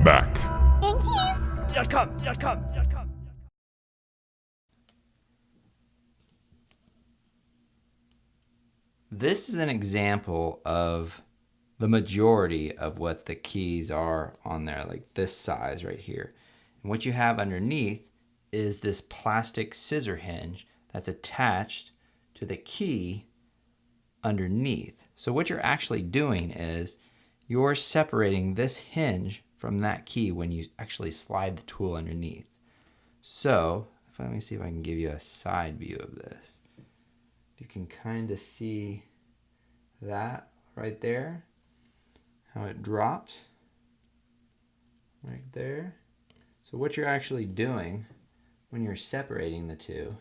Mac. This is an example of the majority of what the keys are on there, like this size right here. And what you have underneath is this plastic scissor hinge that's attached to the key underneath. So what you're actually doing is you're separating this hinge from that key when you actually slide the tool underneath. So let me see if I can give you a side view of this. You can kind of see that right there, how it drops right there. So what you're actually doing when you're separating the two,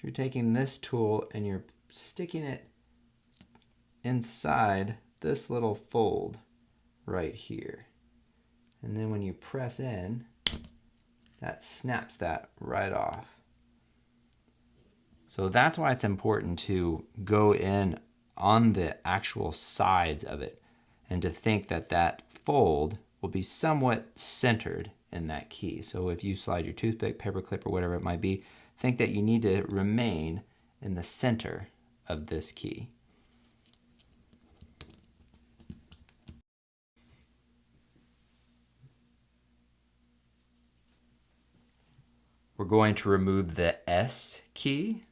you're taking this tool and you're sticking it inside this little fold right here. And then when you press in, that snaps that right off. So that's why it's important to go in on the actual sides of it and to think that that fold will be somewhat centered in that key. So if you slide your toothpick, paper clip, or whatever it might be, think that you need to remain in the center of this key. We're going to remove the S key.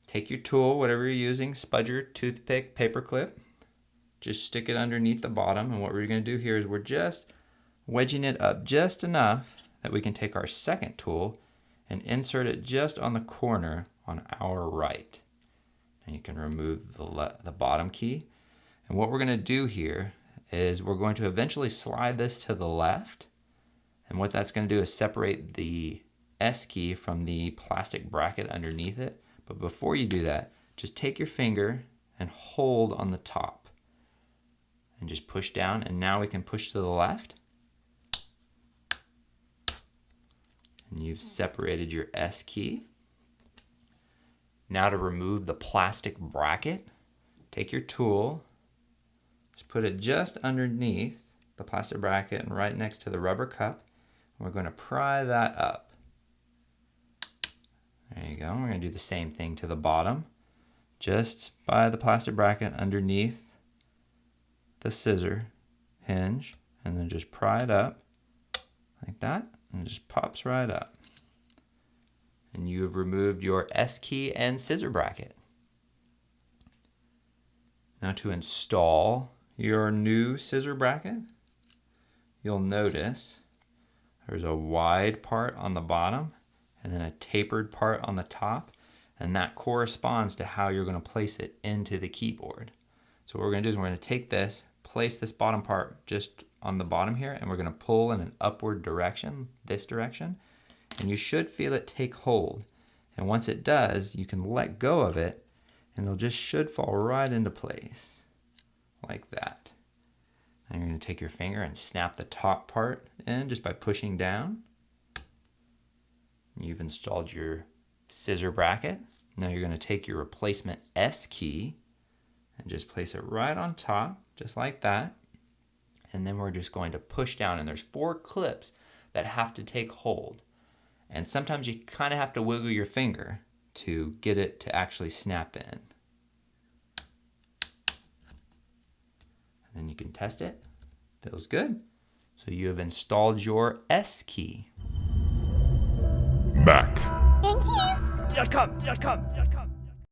Take your tool, whatever you're using, spudger, toothpick, paper clip. Just stick it underneath the bottom. And what we're going to do here is we're just wedging it up just enough that we can take our second tool and insert it just on the corner on our right. And you can remove the bottom key. And what we're going to do here is we're going to eventually slide this to the left. And what that's going to do is separate the S key from the plastic bracket underneath it. But before you do that, just take your finger and hold on the top and just push down, and now we can push to the left. And you've separated your S key. Now to remove the plastic bracket, take your tool, just put it just underneath the plastic bracket and right next to the rubber cup. And we're going to pry that up. There you go. We're going to do the same thing to the bottom. Just by the plastic bracket underneath the scissor hinge, and then just pry it up like that, and it just pops right up. And you have removed your S key and scissor bracket. Now to install your new scissor bracket, you'll notice there's a wide part on the bottom and then a tapered part on the top, and that corresponds to how you're going to place it into the keyboard. So what we're going to do is we're going to take this, place this bottom part just on the bottom here, and we're going to pull in an upward direction, this direction, and you should feel it take hold. And once it does, you can let go of it, and it'll just should fall right into place, like that. And you're going to take your finger and snap the top part in just by pushing down. You've installed your scissor bracket. Now you're going to take your replacement S key and just place it right on top, just like that. And then we're just going to push down, and there's 4 clips that have to take hold. And sometimes you kind of have to wiggle your finger to get it to actually snap in. And then you can test it. Feels good. So you have installed your S key. Mac. Keys.com.